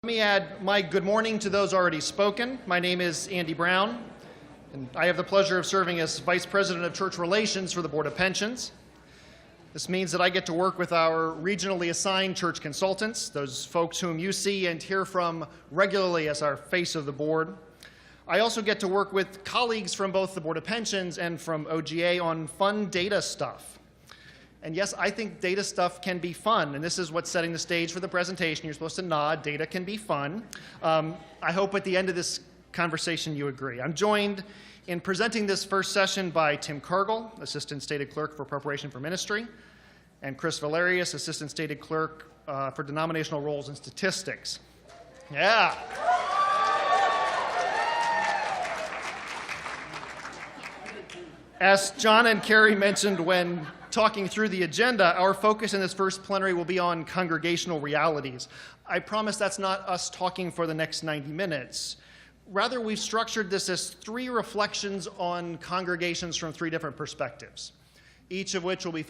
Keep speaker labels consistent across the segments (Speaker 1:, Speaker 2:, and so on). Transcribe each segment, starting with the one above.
Speaker 1: Let me add my good morning to those already spoken. My name is Andy Browne, and I have the pleasure of serving as Vice President of Church Relations for the Board of Pensions. This means that I get to work with our regionally assigned church consultants, those folks whom you see and hear from regularly as our face of the board. I also get to work with colleagues from both the Board of Pensions and from OGA on fun data stuff. And yes, I think data stuff can be fun, and this is what's setting the stage for the presentation. You're supposed to nod. Data can be fun. I hope at the end of this conversation you agree. I'm joined in presenting this first session by Tim Cargal, Assistant Stated Clerk for Preparation for Ministry, and Kris Valerius, Assistant Stated Clerk for Denominational Roles and Statistics. Yeah. As John and Carrie mentioned when talking through the agenda, our focus in this first plenary will be on congregational realities. I promise that's not us talking for the next 90 minutes. Rather, we've structured this as 3 reflections on congregations from 3 different perspectives, each of which will be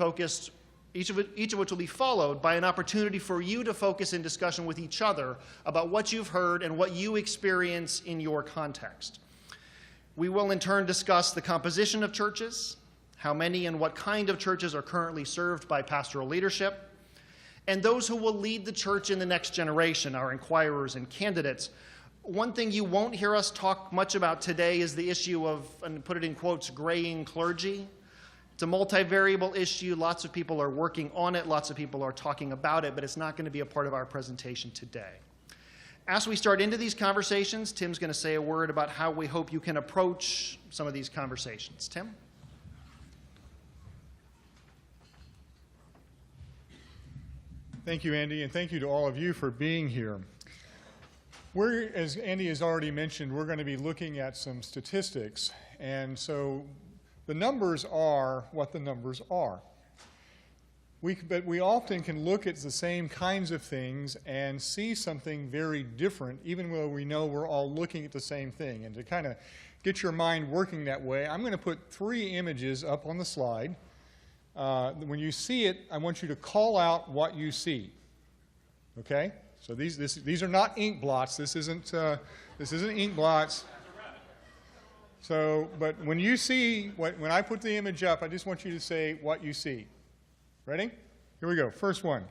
Speaker 1: followed by an opportunity for you to focus in discussion with each other about what you've heard and what you experience in your context. We will in turn discuss the composition of churches, how many and what kind of churches are currently served by pastoral leadership, and those who will lead the church in the next generation, our inquirers and candidates. One thing you won't hear us talk much about today is the issue of, and put it in quotes, graying clergy. It's a multivariable issue. Lots of people are working on it. Lots of people are talking about it, but it's not going to be a part of our presentation today. As we start into these conversations, Tim's going to say a word about how we hope you can approach some of these conversations. Tim?
Speaker 2: Thank you, Andy, and thank you to all of you for being here. As Andy has already mentioned, we're going to be looking at some statistics, and so the numbers are what the numbers are. But we often can look at the same kinds of things and see something very different, even though we know we're all looking at the same thing. And to kind of get your mind working that way, I'm going to put 3 images up on the slide. When you see it, I want you to call out what you see. Okay? So these are not ink blots. This isn't ink blots. So, but when you see when I put the image up, I just want you to say what you see. Ready? Here we go. First one.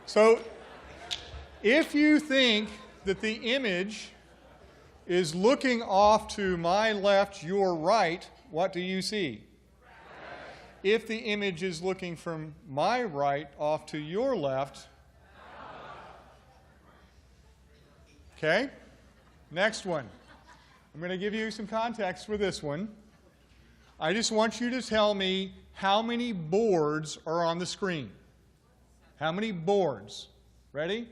Speaker 2: So, if you think that the image is looking off to my left, your right, what do you see? If the image is looking from my right off to your left, okay? Next one. I'm going to give you some context for this one. I just want you to tell me how many boards are on the screen. How many boards? Ready?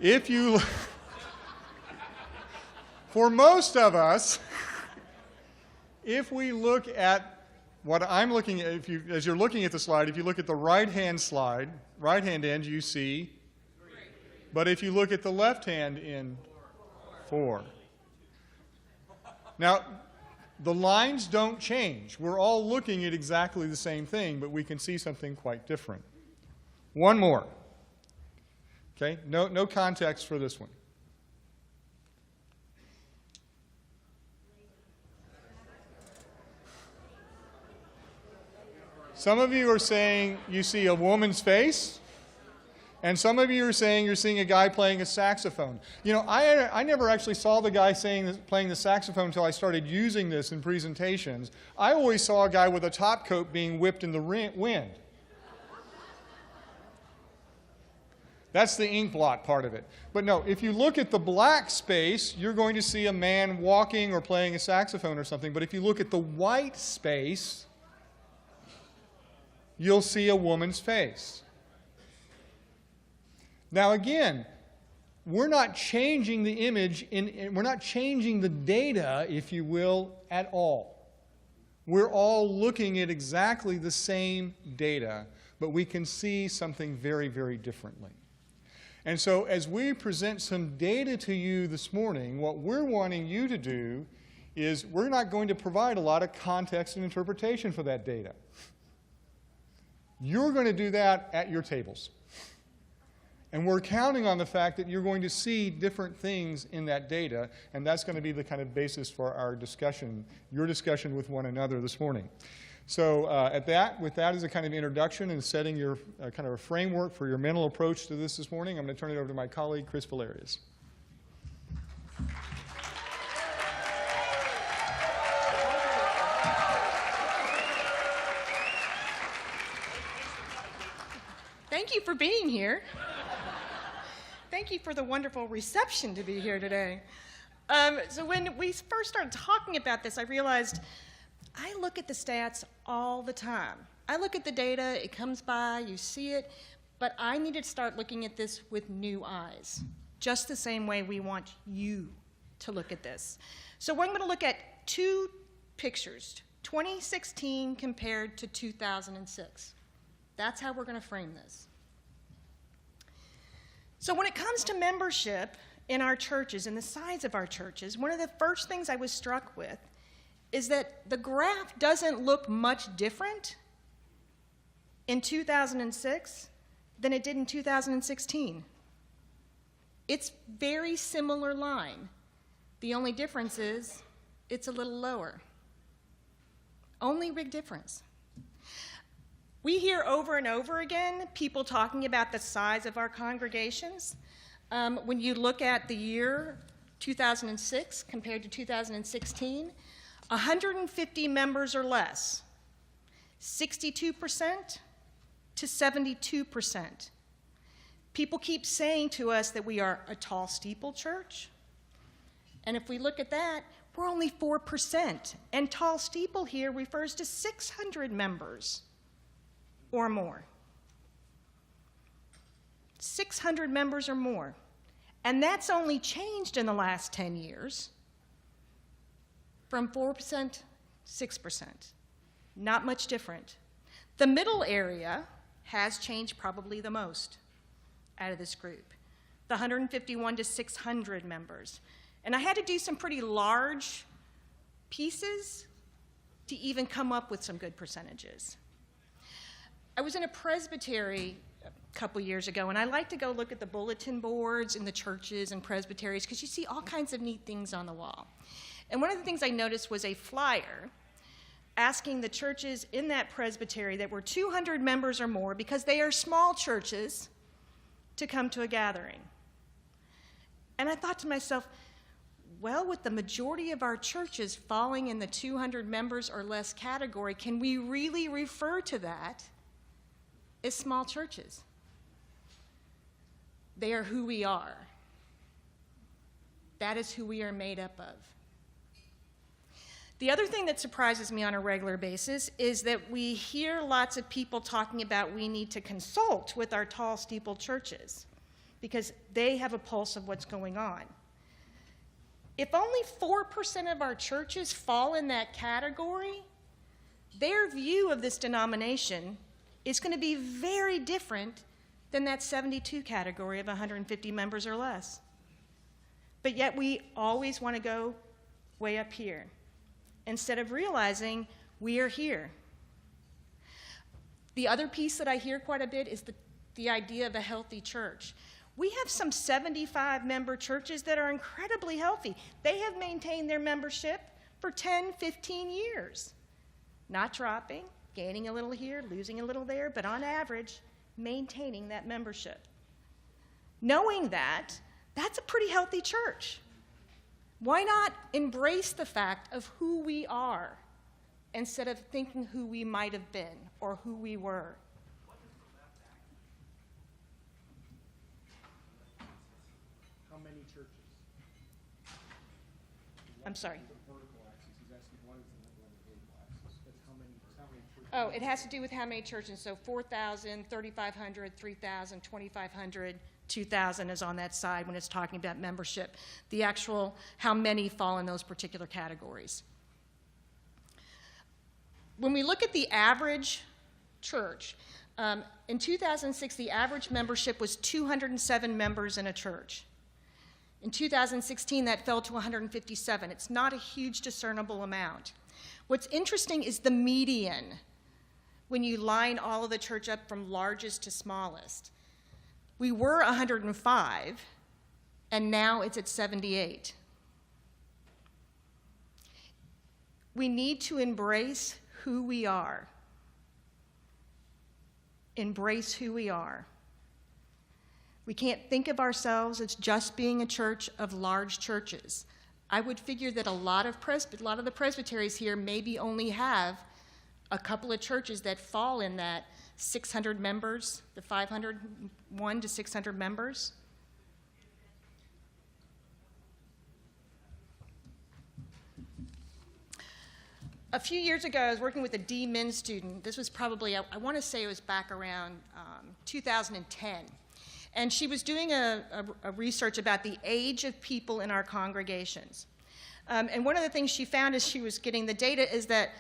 Speaker 2: If you, for most of us, if we look at what I'm looking at, as you're looking at the slide, if you look at the right-hand slide, right-hand end, you see 3. But if you look at the left-hand end, 4. Now, the lines don't change. We're all looking at exactly the same thing, but we can see something quite different. One more. Okay? No context for this one. Some of you are saying you see a woman's face, and some of you are saying you're seeing a guy playing a saxophone. You know, I never actually saw the guy playing the saxophone until I started using this in presentations. I always saw a guy with a top coat being whipped in the wind. That's the ink blot part of it. But no, if you look at the black space, you're going to see a man walking or playing a saxophone or something. But if you look at the white space, you'll see a woman's face. Now again, we're not changing the image, we're not changing the data, if you will, at all. We're all looking at exactly the same data, but we can see something very, very differently. And so as we present some data to you this morning, what we're wanting you to do is we're not going to provide a lot of context and interpretation for that data. You're going to do that at your tables. And we're counting on the fact that you're going to see different things in that data, and that's going to be the kind of basis for our discussion, your discussion with one another this morning. So with that as a kind of introduction and setting your kind of a framework for your mental approach to this morning, I'm going to turn it over to my colleague, Kris Valerius.
Speaker 3: Thank you for being here. Thank you for the wonderful reception to be here today. So when we first started talking about this, I realized I look at the stats all the time. I look at the data, it comes by, you see it, but I need to start looking at this with new eyes, just the same way we want you to look at this. So I'm going to look at two pictures, 2016 compared to 2006. That's how we're going to frame this. So when it comes to membership in our churches and the size of our churches, one of the first things I was struck with is that the graph doesn't look much different in 2006 than it did in 2016. It's very similar line. The only difference is it's a little lower. Only big difference. We hear over and over again people talking about the size of our congregations. When you look at the year 2006 compared to 2016, 150 members or less, 62% to 72%. People keep saying to us that we are a tall steeple church. And if we look at that, we're only 4%. And tall steeple here refers to 600 members or more. 600 members or more. And that's only changed in the last 10 years from 4% 6%. Not much different. The middle area has changed probably the most out of this group. The 151 to 600 members. And I had to do some pretty large pieces to even come up with some good percentages. I was in a presbytery a couple years ago, and I like to go look at the bulletin boards in the churches and presbyteries because you see all kinds of neat things on the wall. And one of the things I noticed was a flyer asking the churches in that presbytery that were 200 members or more, because they are small churches, to come to a gathering. And I thought to myself, well, with the majority of our churches falling in the 200 members or less category, can we really refer to that as small churches? They are who we are. That is who we are made up of. The other thing that surprises me on a regular basis is that we hear lots of people talking about we need to consult with our tall steeple churches because they have a pulse of what's going on. If only 4% of our churches fall in that category, their view of this denomination is going to be very different than that 72 category of 150 members or less. But yet we always want to go way up here instead of realizing we are here. The other piece that I hear quite a bit is the idea of a healthy church. We have some 75-member churches that are incredibly healthy. They have maintained their membership for 10, 15 years. Not dropping, gaining a little here, losing a little there, but on average, maintaining that membership. Knowing that, that's a pretty healthy church. Why not embrace the fact of who we are instead of thinking who we might have been or who we were?
Speaker 1: How many churches?
Speaker 3: I'm sorry.
Speaker 1: The vertical axis. He's asking what is the number on the vertical axis. That's how many churches.
Speaker 3: Oh, it has to do with how many churches. So 4,000, 3,500, 3,000, 2,500, 2,000 is on that side when it's talking about membership. The actual, how many fall in those particular categories. When we look at the average church, In 2006, the average membership was 207 members in a church. In 2016, that fell to 157. It's not a huge discernible amount. What's interesting is the median, when you line all of the church up from largest to smallest. We were 105, and now it's at 78. We need to embrace who we are. Embrace who we are. We can't think of ourselves as just being a church of large churches. I would figure that a lot of the presbyteries here maybe only have a couple of churches that fall in that 600 members, the 501 to 600 members. A few years ago, I was working with a D-Min student. This was probably, I want to say it was back around 2010. And she was doing a research about the age of people in our congregations. And one of the things she found as she was getting the data is that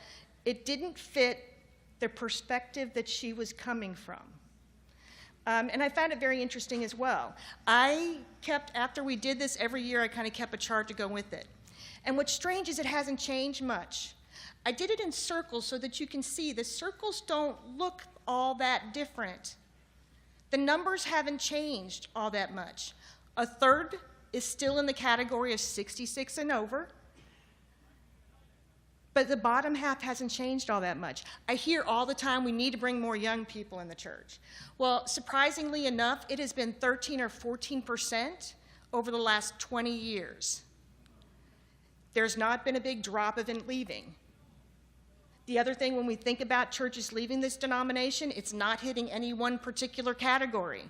Speaker 3: it didn't fit the perspective that she was coming from. And I found it very interesting as well. After we did this every year, I kind of kept a chart to go with it. And what's strange is it hasn't changed much. I did it in circles so that you can see the circles don't look all that different. The numbers haven't changed all that much. A third is still in the category of 66 and over, but the bottom half hasn't changed all that much. I hear all the time we need to bring more young people in the church. Well, surprisingly enough, it has been 13 or 14% over the last 20 years. There's not been a big drop of it leaving. The other thing, when we think about churches leaving this denomination, it's not hitting any one particular category.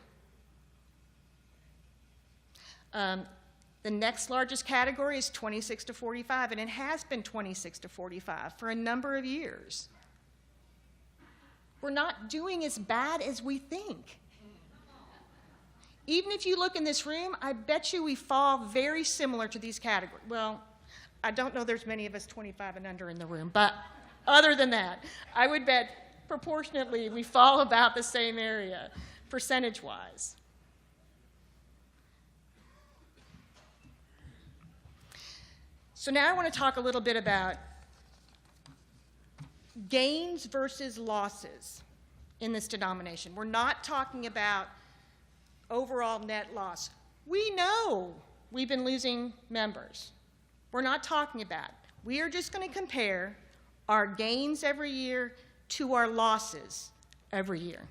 Speaker 3: The next largest category is 26 to 45, and it has been 26 to 45 for a number of years. We're not doing as bad as we think. Even if you look in this room, I bet you we fall very similar to these categories. Well, I don't know there's many of us 25 and under in the room, but other than that, I would bet proportionately we fall about the same area, percentage-wise. So now I want to talk a little bit about gains versus losses in this denomination. We're not talking about overall net loss. We know we've been losing members. We're not talking about it. We are just going to compare our gains every year to our losses every year.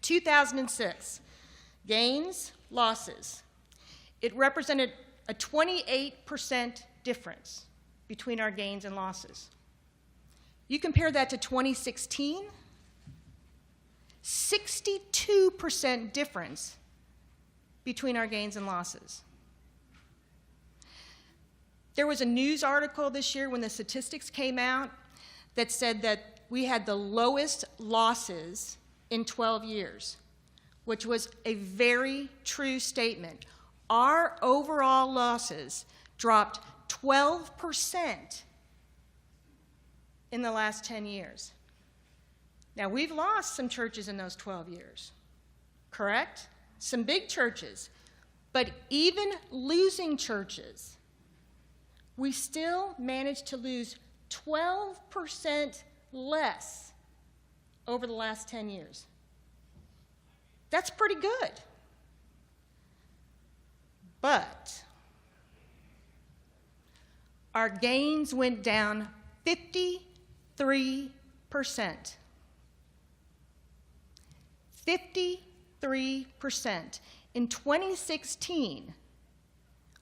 Speaker 3: 2006, gains, losses. It represented a 28% difference between our gains and losses. You compare that to 2016, 62% difference between our gains and losses. There was a news article this year when the statistics came out that said that we had the lowest losses in 12 years, which was a very true statement. Our overall losses dropped 12% in the last 10 years. Now, we've lost some churches in those 12 years, correct? Some big churches. But even losing churches, we still managed to lose 12% less over the last 10 years. That's pretty good. But our gains went down 53%. 53%. In 2016,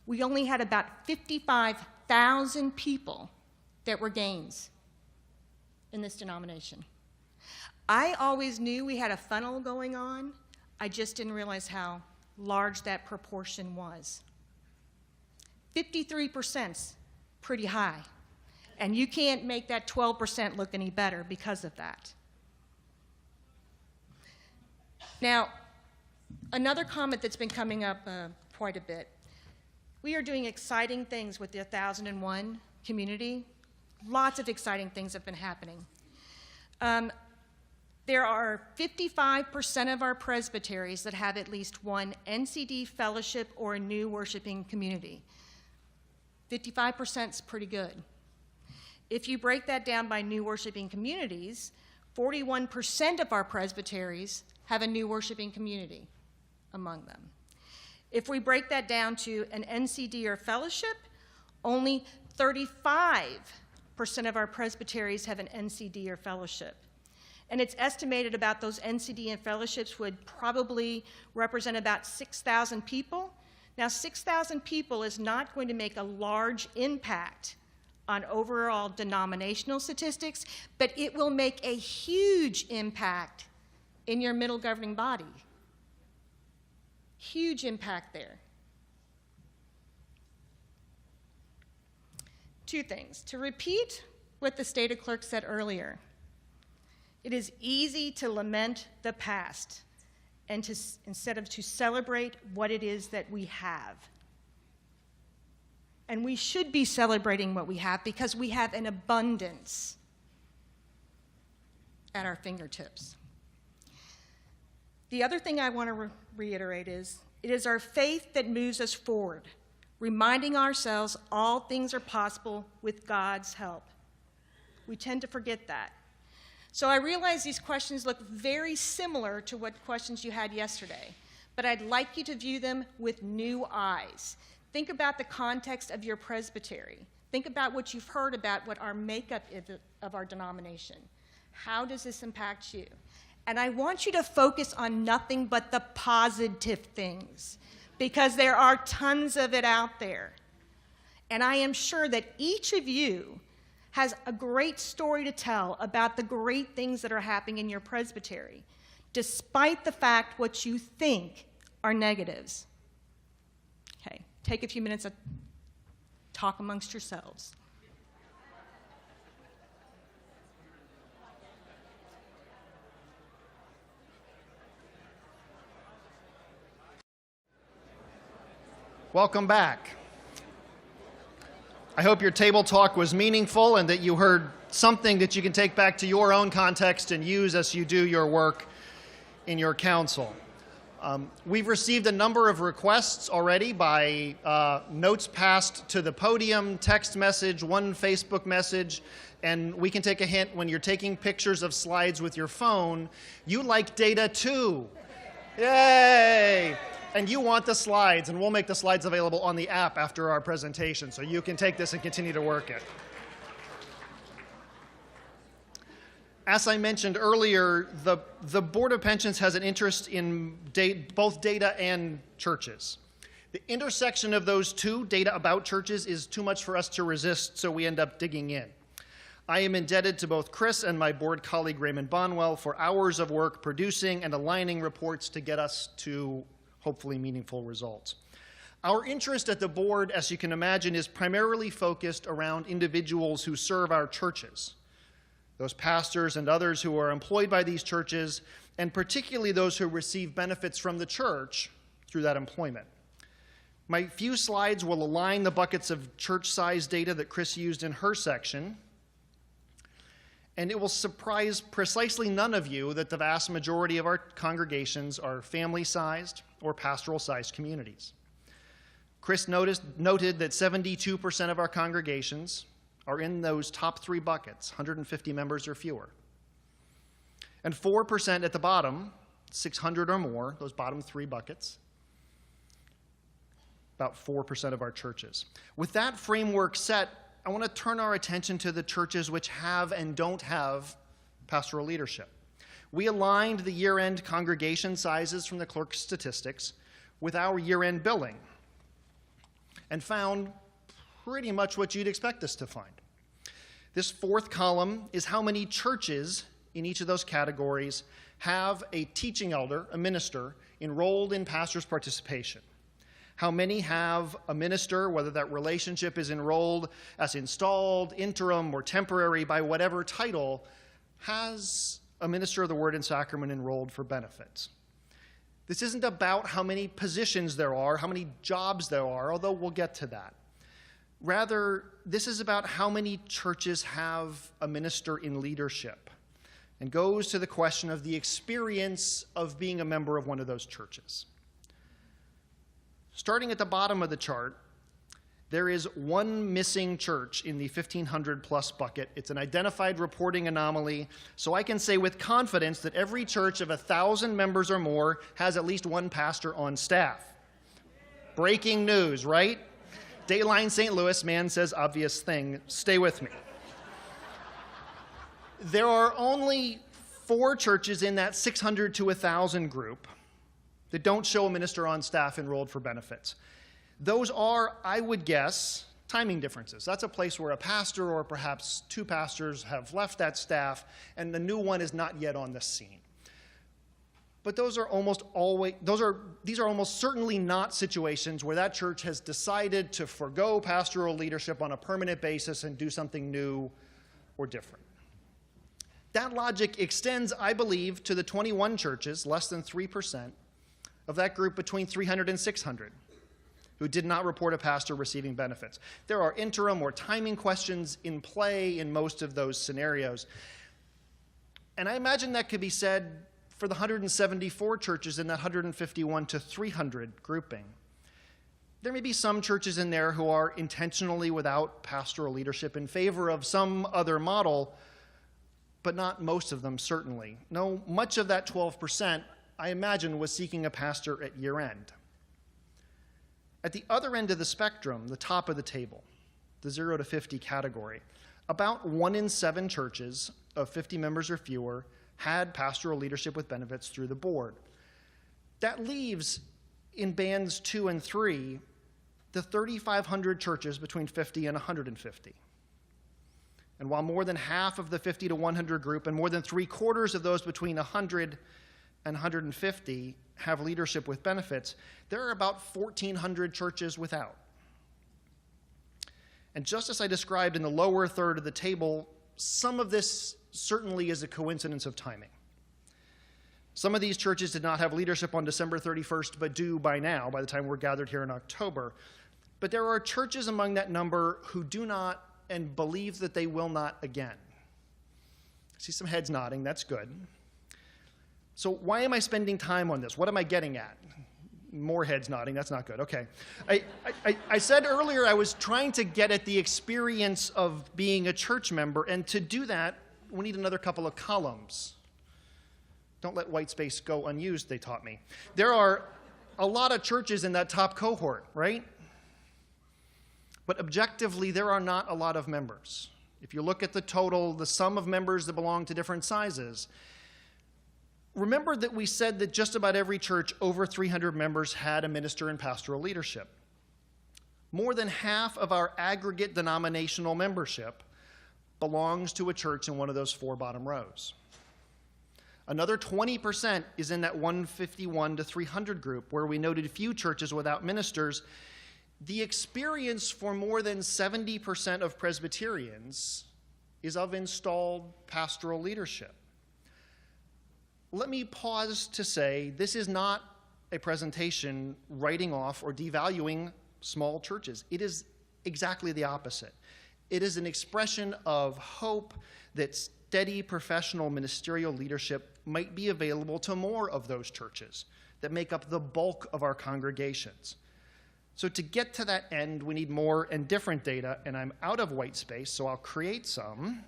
Speaker 3: we only had about 55,000 people that were gains in this denomination. I always knew we had a funnel going on. I just didn't realize how large that proportion was. 53%'s pretty high. And you can't make that 12% look any better because of that. Now, another comment that's been coming up quite a bit. We are doing exciting things with the 1001 community. Lots of exciting things have been happening. There are 55% of our presbyteries that have at least one NCD fellowship or a new worshiping community. 55% is pretty good. If you break that down by new worshiping communities, 41% of our presbyteries have a new worshiping community among them. If we break that down to an NCD or fellowship, only 35% of our presbyteries have an NCD or fellowship. And it's estimated about those NCD and fellowships would probably represent about 6,000 people. Now, 6,000 people is not going to make a large impact on overall denominational statistics, but it will make a huge impact in your middle governing body. Huge impact there. Two things. To repeat what the Stated Clerk said earlier, it is easy to lament the past and instead of to celebrate what it is that we have. And we should be celebrating what we have because we have an abundance at our fingertips. The other thing I want to reiterate is, it is our faith that moves us forward, reminding ourselves all things are possible with God's help. We tend to forget that. So I realize these questions look very similar to what questions you had yesterday, but I'd like you to view them with new eyes. Think about the context of your presbytery. Think about what you've heard about what our makeup is of our denomination. How does this impact you? And I want you to focus on nothing but the positive things, because there are tons of it out there. And I am sure that each of you has a great story to tell about the great things that are happening in your presbytery, despite the fact what you think are negatives. Okay, take a few minutes to talk amongst yourselves.
Speaker 1: Welcome back. I hope your table talk was meaningful and that you heard something that you can take back to your own context and use as you do your work in your council. We've received a number of requests already by notes passed to the podium, text message, one Facebook message, and we can take a hint when you're taking pictures of slides with your phone, you like data too. Yay! And you want the slides, and we'll make the slides available on the app after our presentation, so you can take this and continue to work it. As I mentioned earlier, the Board of Pensions has an interest in both data and churches. The intersection of those two, data about churches, is too much for us to resist, so we end up digging in. I am indebted to both Kris and my board colleague Raymond Bonwell for hours of work producing and aligning reports to get us to hopefully meaningful results. Our interest at the board, as you can imagine, is primarily focused around individuals who serve our churches, those pastors and others who are employed by these churches, and particularly those who receive benefits from the church through that employment. My few slides will align the buckets of church size data that Kris used in her section, and it will surprise precisely none of you that the vast majority of our congregations are family-sized or pastoral-sized communities. Kris noted that 72% of our congregations are in those top three buckets, 150 members or fewer. And 4% at the bottom, 600 or more, those bottom three buckets, about 4% of our churches. With that framework set, I want to turn our attention to the churches which have and don't have pastoral leadership. We aligned the year-end congregation sizes from the clerk's statistics with our year-end billing and found pretty much what you'd expect us to find. This fourth column is how many churches in each of those categories have a teaching elder, a minister, enrolled in pastor's participation. How many have a minister, whether that relationship is enrolled as installed, interim, or temporary by whatever title, has a minister of the word and sacrament enrolled for benefits. This isn't about how many positions there are, how many jobs there are, although we'll get to that. Rather, this is about how many churches have a minister in leadership. and goes to the question of the experience of being a member of one of those churches. Starting at the bottom of the chart, there is one missing church in the 1,500 plus bucket. It's an identified reporting anomaly, so I can say with confidence that every church of 1,000 members or more has at least one pastor on staff. Breaking news, right? Dateline St. Louis, man says obvious thing. Stay with me. There are only 4 churches in that 600 to 1,000 group that don't show a minister on staff enrolled for benefits. Those are, I would guess, timing differences. That's a place where a pastor or perhaps 2 pastors have left that staff and the new one is not yet on the scene. But these are almost certainly not situations where that church has decided to forgo pastoral leadership on a permanent basis and do something new or different. That logic extends, I believe, to the 21 churches, less than 3%, of that group between 300 and 600, who did not report a pastor receiving benefits. There are interim or timing questions in play in most of those scenarios. And I imagine that could be said for the 174 churches in that 151 to 300 grouping. There may be some churches in there who are intentionally without pastoral leadership in favor of some other model, but not most of them, certainly. No, much of that 12%, I imagine, was seeking a pastor at year end. At the other end of the spectrum, the top of the table, the 0 to 50 category, about 1 in 7 churches of 50 members or fewer had pastoral leadership with benefits through the board. That leaves, in bands 2 and 3, the 3,500 churches between 50 and 150. And while more than half of the 50 to 100 group and more than 3/4 of those between 100 and 150 have leadership with benefits, there are about 1,400 churches without. And just as I described in the lower third of the table, some of this certainly is a coincidence of timing. Some of these churches did not have leadership on December 31st, but do by now, by the time we're gathered here in October. But there are churches among that number who do not and believe that they will not again. I see some heads nodding, that's good. So why am I spending time on this? What am I getting at? More heads nodding, that's not good, okay. I said earlier I was trying to get at the experience of being a church member, and to do that, we need another couple of columns. Don't let white space go unused, they taught me. There are a lot of churches in that top cohort, right? But objectively, there are not a lot of members. If you look at the total, the sum of members that belong to different sizes, remember that we said that just about every church over 300 members had a minister in pastoral leadership. More than half of our aggregate denominational membership belongs to a church in one of those 4 bottom rows. Another 20% is in that 151 to 300 group, where we noted few churches without ministers. The experience for more than 70% of Presbyterians is of installed pastoral leadership. Let me pause to say this is not a presentation writing off or devaluing small churches. It is exactly the opposite. It is an expression of hope that steady professional ministerial leadership might be available to more of those churches that make up the bulk of our congregations. So to get to that end, we need more and different data, and I'm out of white space, so I'll create some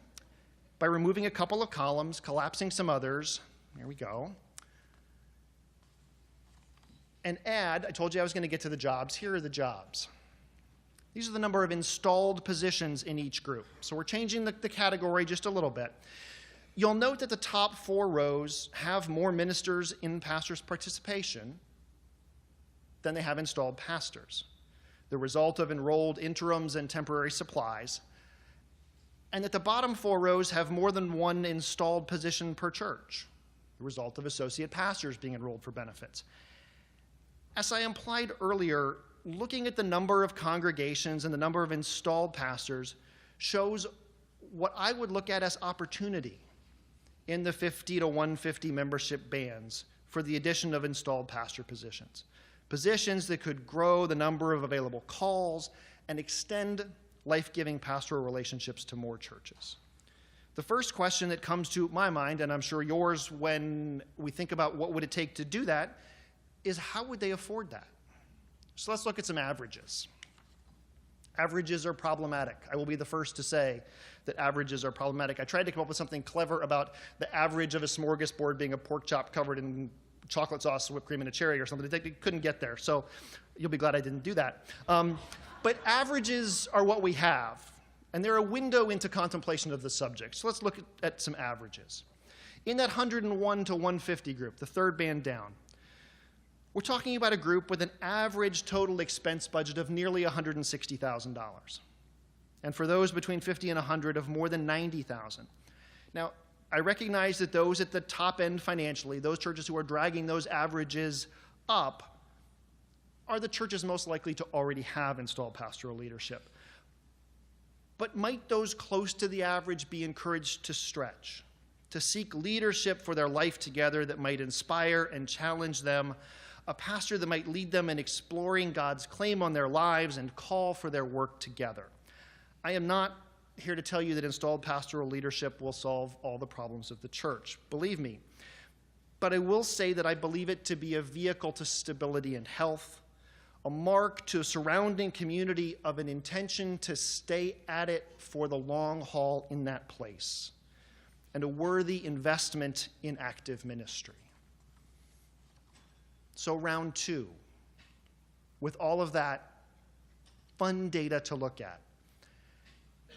Speaker 1: by removing a couple of columns, collapsing some others. There we go. And add, I told you I was going to get to the jobs. Here are the jobs. These are the number of installed positions in each group. So we're changing the category just a little bit. You'll note that the top 4 rows have more ministers in pastors' participation than they have installed pastors, the result of enrolled interims and temporary supplies, and that the bottom 4 rows have more than one installed position per church, the result of associate pastors being enrolled for benefits. As I implied earlier, looking at the number of congregations and the number of installed pastors shows what I would look at as opportunity in the 50 to 150 membership bands for the addition of installed pastor positions. Positions that could grow the number of available calls and extend life-giving pastoral relationships to more churches. The first question that comes to my mind, and I'm sure yours when we think about what would it take to do that, is how would they afford that? So let's look at some averages. Averages are problematic. I will be the first to say that averages are problematic. I tried to come up with something clever about the average of a smorgasbord being a pork chop covered in chocolate sauce, whipped cream, and a cherry or something. They couldn't get there, so you'll be glad I didn't do that. But averages are what we have, and they're a window into contemplation of the subject. So let's look at some averages. In that 101 to 150 group, the third band down, we're talking about a group with an average total expense budget of nearly $160,000. And for those between 50 and 100 of more than $90,000. Now, I recognize that those at the top end financially, those churches who are dragging those averages up, are the churches most likely to already have installed pastoral leadership. But might those close to the average be encouraged to stretch, to seek leadership for their life together that might inspire and challenge them, a pastor that might lead them in exploring God's claim on their lives and call for their work together? I am not here to tell you that installed pastoral leadership will solve all the problems of the church. Believe me. But I will say that I believe it to be a vehicle to stability and health, a mark to a surrounding community of an intention to stay at it for the long haul in that place, and a worthy investment in active ministry. So round two, with all of that fun data to look at,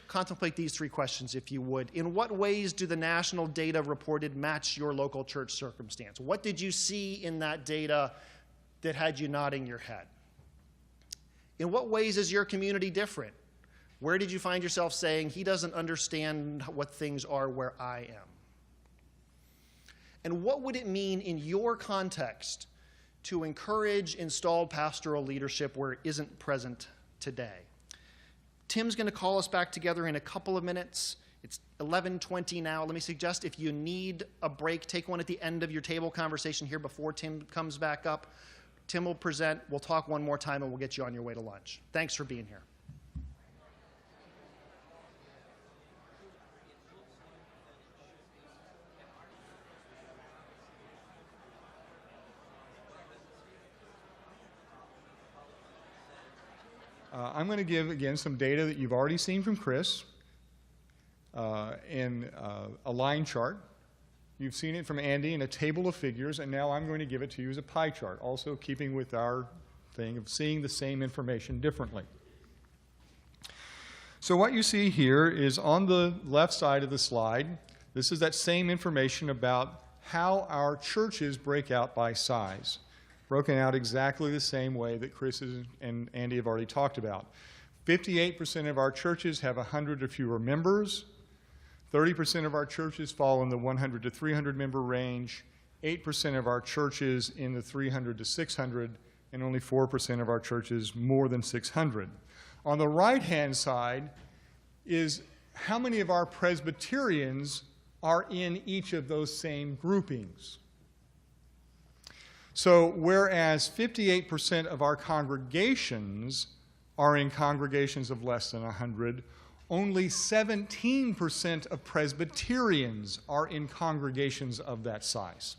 Speaker 1: contemplate these three questions if you would. In what ways do the national data reported match your local church circumstance? What did you see in that data that had you nodding your head? In what ways is your community different? Where did you find yourself saying, he doesn't understand what things are where I am? And what would it mean in your context to encourage installed pastoral leadership where it isn't present today? Tim's going to call us back together in a couple of minutes. It's 11:20 now. Let me suggest if you need a break, take one at the end of your table conversation here before Tim comes back up. Tim will present, we'll talk one more time, and we'll get you on your way to lunch. Thanks for being here.
Speaker 2: I'm going to give, again, some data that you've already seen from Kris in a line chart. You've seen it from Andy in a table of figures, and now I'm going to give it to you as a pie chart, also keeping with our thing of seeing the same information differently. So what you see here is on the left side of the slide, this is that same information about how our churches break out by size, broken out exactly the same way that Kris and Andy have already talked about. 58% of our churches have 100 or fewer members. 30% of our churches fall in the 100 to 300 member range, 8% of our churches in the 300 to 600, and only 4% of our churches more than 600. On the right-hand side is how many of our Presbyterians are in each of those same groupings. So whereas 58% of our congregations are in congregations of less than 100, only 17% of Presbyterians are in congregations of that size.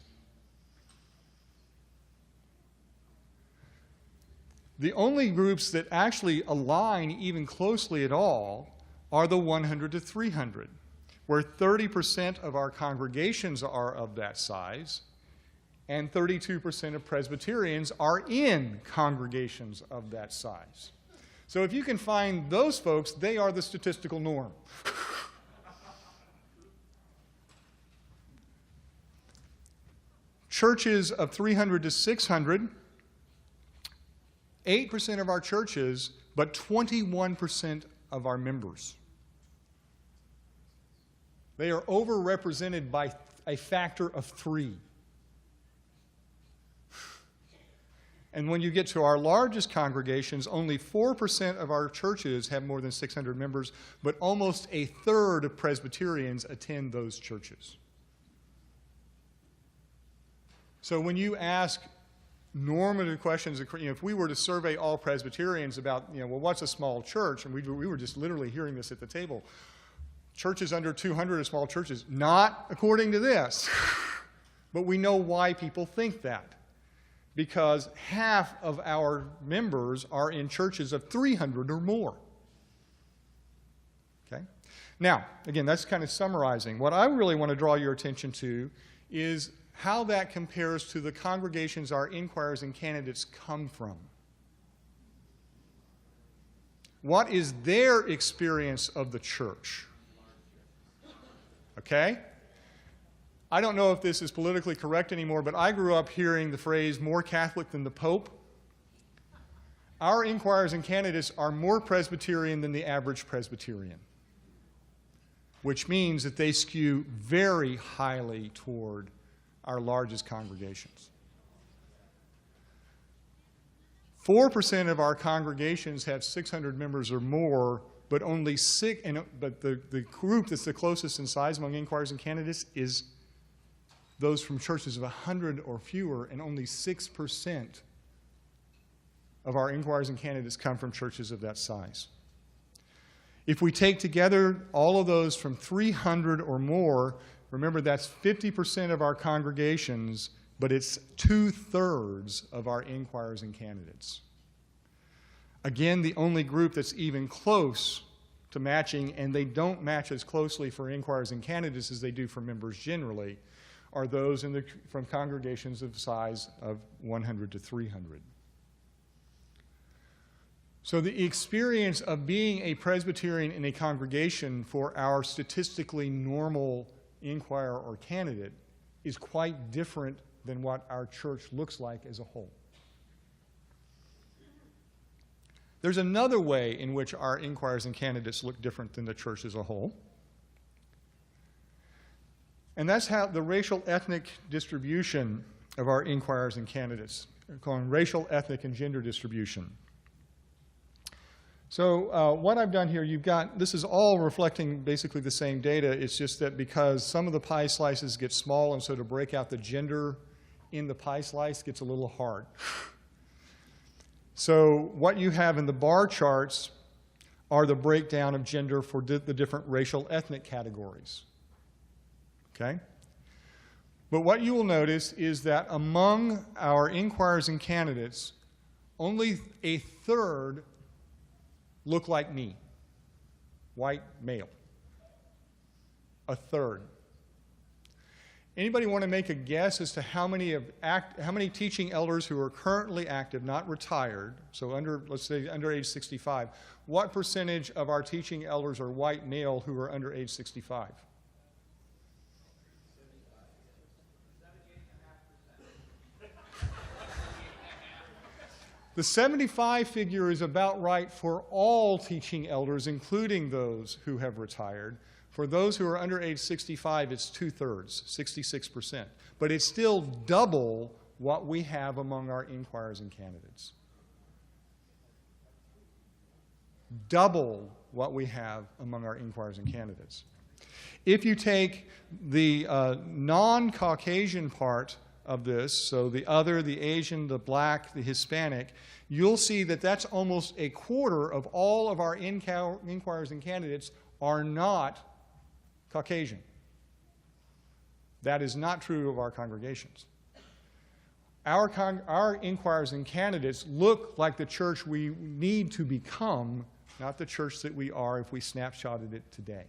Speaker 2: The only groups that actually align even closely at all are the 100 to 300, where 30% of our congregations are of that size, and 32% of Presbyterians are in congregations of that size. So if you can find those folks, they are the statistical norm. Churches of 300 to 600, 8% of our churches, but 21% of our members. They are overrepresented by a factor of 3. And when you get to our largest congregations, only 4% of our churches have more than 600 members, but almost a third of Presbyterians attend those churches. So when you ask normative questions, if we were to survey all Presbyterians about, well, what's a small church? And we were just literally hearing this at the table. churches under 200 are small churches. Not according to this. But we know why people think that. Because half of our members are in churches of 300 or more. Okay? Now, again, that's kind of summarizing. What I really want to draw your attention to is how that compares to the congregations our inquirers and candidates come from. What is their experience of the church? Okay? I don't know if this is politically correct anymore, but I grew up hearing the phrase, more Catholic than the Pope. Our inquirers and candidates are more Presbyterian than the average Presbyterian, which means that they skew very highly toward our largest congregations. 4% of our congregations have 600 members or more, but only but the group that's the closest in size among inquirers and candidates is those from churches of 100 or fewer, and only 6% of our inquirers and candidates come from churches of that size. If we take together all of those from 300 or more, remember that's 50% of our congregations, but it's 2/3 of our inquirers and candidates. Again, the only group that's even close to matching, and they don't match as closely for inquirers and candidates as they do for members generally, are those from congregations of size of 100 to 300. So the experience of being a Presbyterian in a congregation for our statistically normal inquirer or candidate is quite different than what our church looks like as a whole. There's another way in which our inquirers and candidates look different than the church as a whole. And that's how the racial ethnic distribution of our inquirers and candidates, called racial, ethnic, and gender distribution. So what I've done here, this is all reflecting basically the same data. It's just that because some of the pie slices get small, and so to break out the gender in the pie slice gets a little hard. So what you have in the bar charts are the breakdown of gender for the different racial ethnic categories. Okay? But what you will notice is that among our inquirers and candidates, only 1/3 look like me, white male. 1/3. Anybody want to make a guess as to how many teaching elders who are currently active, not retired, so let's say under age 65, what percentage of our teaching elders are white male who are under age 65? The 75 figure is about right for all teaching elders, including those who have retired. For those who are under age 65, it's 2/3, 66%. But it's still double what we have among our inquirers and candidates. Double what we have among our inquirers and candidates. If you take the non-Caucasian part of this, so the other, the Asian, the black, the Hispanic, you'll see that that's almost 1/4 of all of our inquirers and candidates are not Caucasian. That is not true of our congregations. Our inquirers and candidates look like the church we need to become, not the church that we are if we snapshotted it today.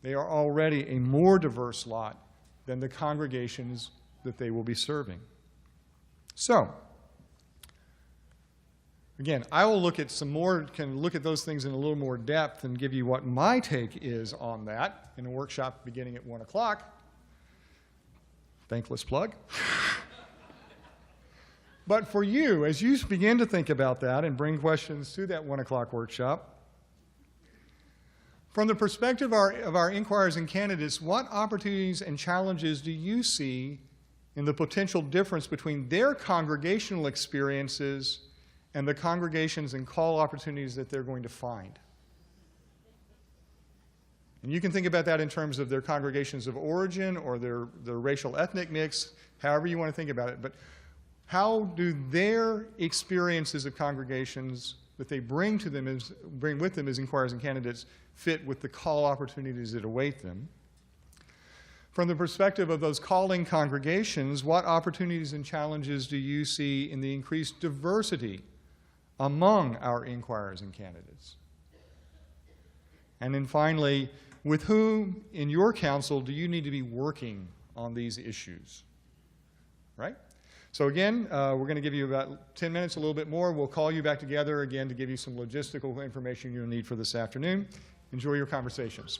Speaker 2: They are already a more diverse lot than the congregations that they will be serving. So, again, I will look at look at those things in a little more depth and give you what my take is on that in a workshop beginning at 1 o'clock. Thankless plug. But for you, as you begin to think about that and bring questions to that 1 o'clock workshop, from the perspective of our inquirers and candidates, what opportunities and challenges do you see in the potential difference between their congregational experiences and the congregations and call opportunities that they're going to find? And you can think about that in terms of their congregations of origin or their racial ethnic mix, however you want to think about it. But how do their experiences of congregations that they bring with them as inquirers and candidates fit with the call opportunities that await them? From the perspective of those calling congregations, what opportunities and challenges do you see in the increased diversity among our inquirers and candidates? And then finally, with whom in your council do you need to be working on these issues? Right? So again, we're going to give you about 10 minutes, a little bit more. We'll call you back together again to give you some logistical information you'll need for this afternoon. Enjoy your conversations.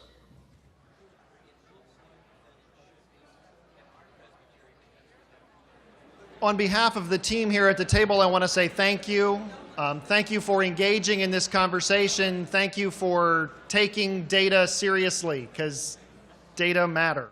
Speaker 1: On behalf of the team here at the table, I want to say thank you. Thank you for engaging in this conversation. Thank you for taking data seriously, because data matter.